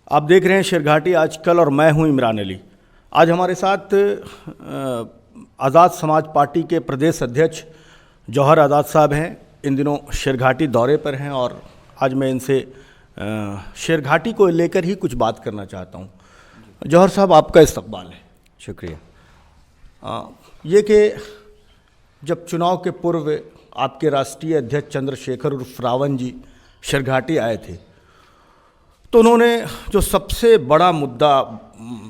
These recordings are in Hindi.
आप देख रहे हैं शेरघाटी आजकल और मैं हूं इमरान अली। आज हमारे साथ आज़ाद समाज पार्टी के प्रदेश अध्यक्ष जौहर आज़ाद साहब हैं। इन दिनों शेरघाटी दौरे पर हैं और आज मैं इनसे शेरघाटी को लेकर ही कुछ बात करना चाहता हूं। जौहर साहब, आपका इस्तकबाल है। शुक्रिया। ये कि जब चुनाव के पूर्व आपके राष्ट्रीय अध्यक्ष चंद्रशेखर उर्फ रावण जी शेरघाटी आए थे तो उन्होंने जो सबसे बड़ा मुद्दा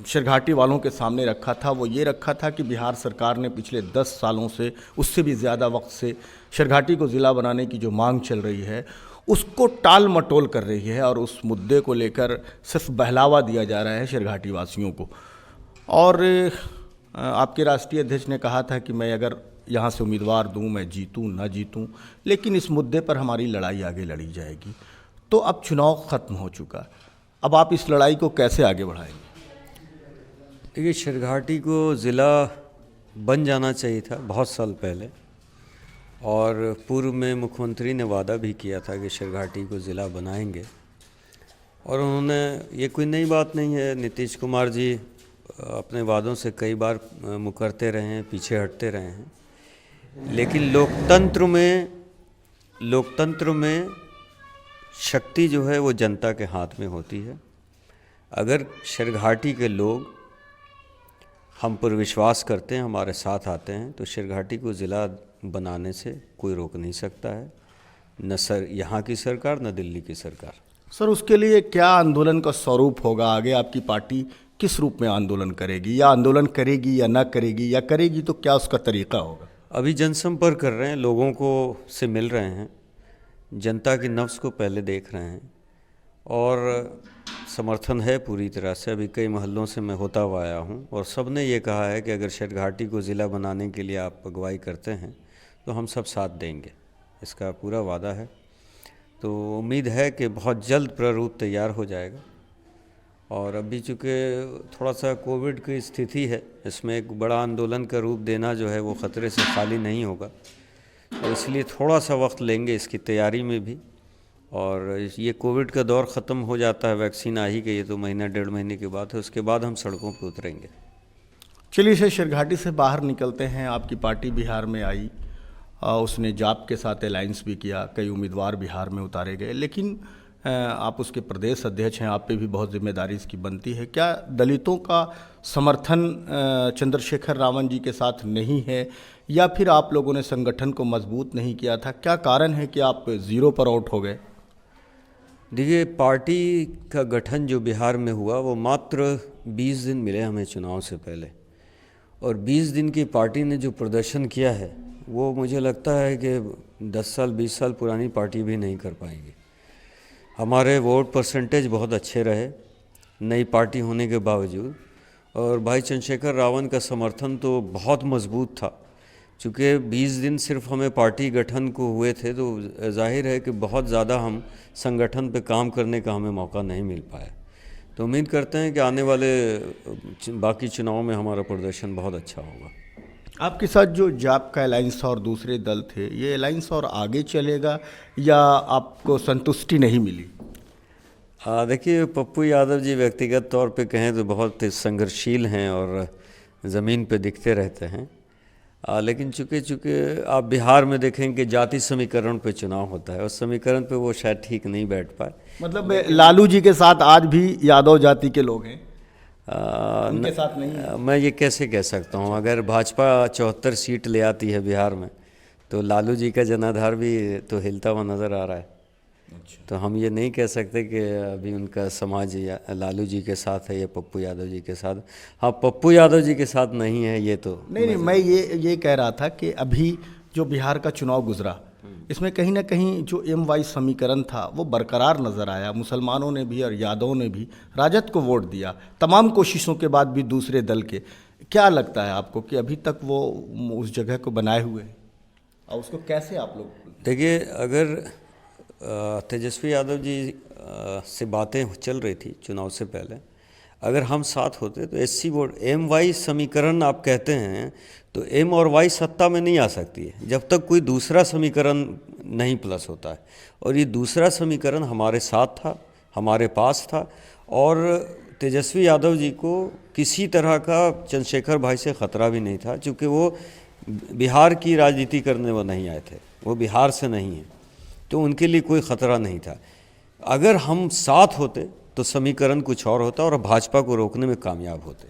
शेरघाटी वालों के सामने रखा था वो ये रखा था कि बिहार सरकार ने पिछले 10 सालों से, उससे भी ज़्यादा वक्त से शेरघाटी को ज़िला बनाने की जो मांग चल रही है उसको टाल मटोल कर रही है और उस मुद्दे को लेकर सिर्फ बहलावा दिया जा रहा है शेरघाटी वासियों को। और आपके राष्ट्रीय अध्यक्ष ने कहा था कि मैं अगर यहाँ से उम्मीदवार दूँ, मैं जीतूँ ना जीतूँ, लेकिन इस मुद्दे पर हमारी लड़ाई आगे लड़ी जाएगी। तो अब चुनाव ख़त्म हो चुका, अब आप इस लड़ाई को कैसे आगे बढ़ाएंगे? देखिए, शेरघाटी को ज़िला बन जाना चाहिए था बहुत साल पहले, और पूर्व में मुख्यमंत्री ने वादा भी किया था कि शेरघाटी को ज़िला बनाएंगे। और उन्होंने, ये कोई नई बात नहीं है, नीतीश कुमार जी अपने वादों से कई बार मुकरते रहे हैं, पीछे हटते रहे हैं। लेकिन लोकतंत्र में शक्ति जो है वो जनता के हाथ में होती है। अगर शेरघाटी के लोग हम पर विश्वास करते हैं, हमारे साथ आते हैं, तो शेरघाटी को ज़िला बनाने से कोई रोक नहीं सकता है, न यहाँ की सरकार न दिल्ली की सरकार। सर, उसके लिए क्या आंदोलन का स्वरूप होगा? आगे आपकी पार्टी किस रूप में आंदोलन करेगी, या आंदोलन करेगी या ना करेगी, या करेगी तो क्या उसका तरीका होगा? अभी जनसंपर्क कर रहे हैं, लोगों को से मिल रहे हैं, जनता की नब्ज़ को पहले देख रहे हैं और समर्थन है पूरी तरह से। अभी कई महल्लों से मैं होता हुआ आया हूँ और सब ने ये कहा है कि अगर शेरघाटी को ज़िला बनाने के लिए आप अगुवाई करते हैं तो हम सब साथ देंगे, इसका पूरा वादा है। तो उम्मीद है कि बहुत जल्द प्रारूप तैयार हो जाएगा। और अभी चूँकि थोड़ा सा कोविड की स्थिति है, इसमें एक बड़ा आंदोलन का रूप देना जो है वो ख़तरे से खाली नहीं होगा, तो इसलिए थोड़ा सा वक्त लेंगे इसकी तैयारी में भी। और ये कोविड का दौर ख़त्म हो जाता है, वैक्सीन आ ही गई है, तो महीना 1.5 महीने के बाद है, उसके बाद हम सड़कों पर उतरेंगे। चलिए सर, शेरघाटी से बाहर निकलते हैं। आपकी पार्टी बिहार में आई, उसने जाप के साथ अलायंस भी किया, कई उम्मीदवार बिहार में उतारे गए, लेकिन आप उसके प्रदेश अध्यक्ष हैं, आप पे भी बहुत जिम्मेदारी इसकी बनती है। क्या दलितों का समर्थन चंद्रशेखर रावण जी के साथ नहीं है, या फिर आप लोगों ने संगठन को मजबूत नहीं किया था? क्या कारण है कि आप ज़ीरो पर आउट हो गए? देखिए, पार्टी का गठन जो बिहार में हुआ वो मात्र 20 दिन मिले हमें चुनाव से पहले, और 20 दिन की पार्टी ने जो प्रदर्शन किया है वो मुझे लगता है कि 10 साल 20 साल पुरानी पार्टी भी नहीं कर पाएगी। हमारे वोट परसेंटेज बहुत अच्छे रहे नई पार्टी होने के बावजूद, और भाई चंद्रशेखर रावण का समर्थन तो बहुत मजबूत था। चूँकि 20 दिन सिर्फ हमें पार्टी गठन को हुए थे, तो जाहिर है कि बहुत ज़्यादा हम संगठन पे काम करने का हमें मौका नहीं मिल पाया। तो उम्मीद करते हैं कि आने वाले बाकी चुनाव में हमारा प्रदर्शन बहुत अच्छा होगा। आपके साथ जो जाप का अलायंस और दूसरे दल थे, ये अलायंस और आगे चलेगा या आपको संतुष्टि नहीं मिली? देखिए, पप्पू यादव जी व्यक्तिगत तौर पे कहें तो बहुत संघर्षशील हैं और ज़मीन पे दिखते रहते हैं, लेकिन चूँकि आप बिहार में देखें कि जाति समीकरण पे चुनाव होता है, उस समीकरण पे वो शायद ठीक नहीं बैठ पाए। मतलब लालू जी के साथ आज भी यादव जाति के लोग हैं, उनके साथ नहीं है? मैं ये कैसे कह सकता हूँ? अगर भाजपा 74 सीट ले आती है बिहार में तो लालू जी का जनाधार भी तो हिलता हुआ नज़र आ रहा है। अच्छा। तो हम ये नहीं कह सकते कि अभी उनका समाज लालू जी के साथ है या पप्पू यादव जी के साथ। हाँ, पप्पू यादव जी के साथ नहीं है, ये तो नहीं, मैं ये कह रहा था कि अभी जो बिहार का चुनाव गुजरा, इसमें कहीं ना कहीं जो MY समीकरण था वो बरकरार नज़र आया। मुसलमानों ने भी और यादवों ने भी राजद को वोट दिया, तमाम कोशिशों के बाद भी दूसरे दल के। क्या लगता है आपको कि अभी तक वो उस जगह को बनाए हुए हैं, और उसको कैसे आप लोग? देखिए, अगर तेजस्वी यादव जी से बातें चल रही थी चुनाव से पहले, अगर हम साथ होते तो SC वोट, MY समीकरण आप कहते हैं, तो M और Y सत्ता में नहीं आ सकती है जब तक कोई दूसरा समीकरण नहीं प्लस होता है। और ये दूसरा समीकरण हमारे साथ था, हमारे पास था और तेजस्वी यादव जी को किसी तरह का चंद्रशेखर भाई से ख़तरा भी नहीं था, क्योंकि वो बिहार की राजनीति करने वो नहीं आए थे, वो बिहार से नहीं है, तो उनके लिए कोई ख़तरा नहीं था। अगर हम साथ होते तो समीकरण कुछ और होता और भाजपा को रोकने में कामयाब होते।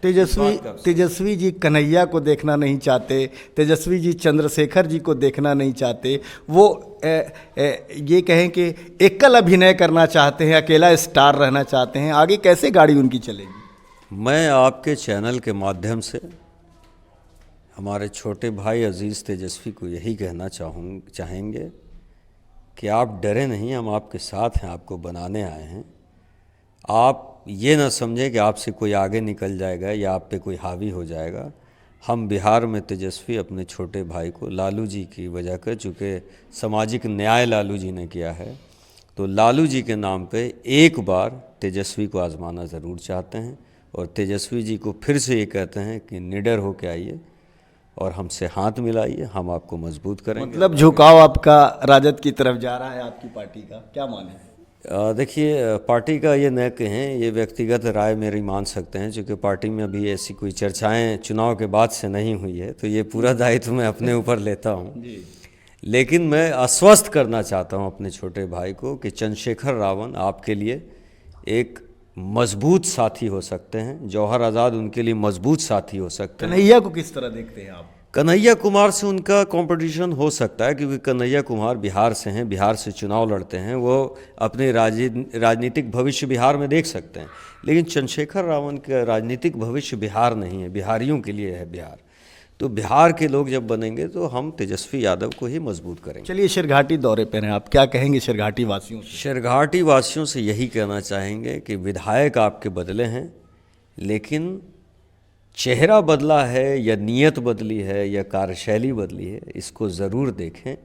तेजस्वी जी कन्हैया को देखना नहीं चाहते, तेजस्वी जी चंद्रशेखर जी को देखना नहीं चाहते, वो ये कहें कि एकल अभिनय करना चाहते हैं, अकेला स्टार रहना चाहते हैं। आगे कैसे गाड़ी उनकी चलेगी? मैं आपके चैनल के माध्यम से हमारे छोटे भाई अजीज़ तेजस्वी को यही कहना चाहेंगे कि आप डरे नहीं, हम आपके साथ हैं, आपको बनाने आए हैं। आप ये ना समझें कि आपसे कोई आगे निकल जाएगा या आप पे कोई हावी हो जाएगा। हम बिहार में तेजस्वी अपने छोटे भाई को लालू जी की वजह कर, चूँकि सामाजिक न्याय लालू जी ने किया है, तो लालू जी के नाम पे एक बार तेजस्वी को आजमाना ज़रूर चाहते हैं और तेजस्वी जी को फिर से ये कहते हैं कि निडर होकर आइए और हमसे हाथ मिलाइए, हम आपको मजबूत करेंगे। मतलब झुकाव आपका राजद की तरफ जा रहा है, आपकी पार्टी का क्या माने? देखिए, पार्टी का ये न कहें, ये व्यक्तिगत राय मेरी मान सकते हैं, क्योंकि पार्टी में अभी ऐसी कोई चर्चाएं चुनाव के बाद से नहीं हुई है, तो ये पूरा दायित्व मैं अपने ऊपर लेता हूं। लेकिन मैं आश्वस्त करना चाहता हूं अपने छोटे भाई को कि चंद्रशेखर रावण आपके लिए एक मजबूत साथी हो सकते हैं, जौहर आज़ाद उनके लिए मजबूत साथी हो सकते हैं। कन्हैया को किस तरह देखते हैं आप? कन्हैया कुमार से उनका कंपटीशन हो सकता है, क्योंकि कन्हैया कुमार बिहार से हैं, बिहार से चुनाव लड़ते हैं, वो अपने राजनीतिक भविष्य बिहार में देख सकते हैं। लेकिन चंद्रशेखर रावण का राजनीतिक भविष्य बिहार नहीं है, बिहारियों के लिए है बिहार। तो बिहार के लोग जब बनेंगे तो हम तेजस्वी यादव को ही मजबूत करेंगे। चलिए, शिरघाटी दौरे पर हैं आप, क्या कहेंगे शिरघाटी वासियों से? शिरघाटी वासियों से यही कहना चाहेंगे कि विधायक आपके बदले हैं, लेकिन चेहरा बदला है या नीयत बदली है या कार्यशैली बदली है, इसको ज़रूर देखें।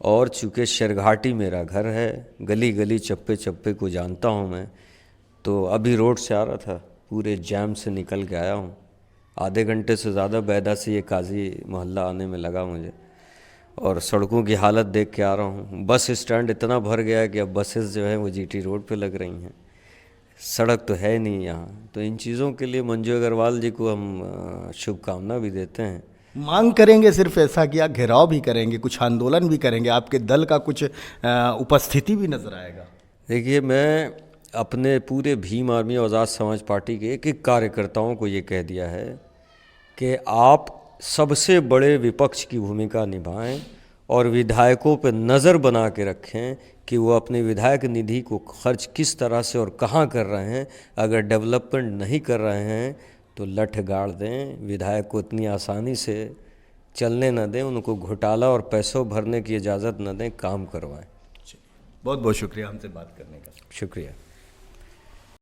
और चूँकि शिरघाटी मेरा घर है, गली गली चप्पे चप्पे को जानता हूँ मैं, तो अभी रोड से आ रहा था, पूरे जैम से निकल के आया हूँ। आधे घंटे से ज़्यादा बैदा से ये काजी मोहल्ला आने में लगा मुझे, और सड़कों की हालत देख के आ रहा हूँ। बस स्टैंड इतना भर गया है कि अब बसेस जो है वो जीटी रोड पे लग रही हैं, सड़क तो है नहीं यहाँ। तो इन चीज़ों के लिए मंजू अग्रवाल जी को हम शुभकामना भी देते हैं। मांग करेंगे सिर्फ ऐसा कि आप घेराव भी करेंगे, कुछ आंदोलन भी करेंगे, आपके दल का कुछ उपस्थिति भी नजर आएगा? देखिए, मैं अपने पूरे भीम आर्मी आज़ाद समाज पार्टी के एक एक कार्यकर्ताओं को ये कह दिया है कि आप सबसे बड़े विपक्ष की भूमिका निभाएं और विधायकों पर नज़र बना के रखें कि वो अपने विधायक निधि को खर्च किस तरह से और कहाँ कर रहे हैं। अगर डेवलपमेंट नहीं कर रहे हैं तो लठ गाड़ दें, विधायक को इतनी आसानी से चलने न दें, उनको घोटाला और पैसों भरने की इजाज़त न दें, काम करवाएं। बहुत बहुत शुक्रिया हमसे बात करने का। शुक्रिया।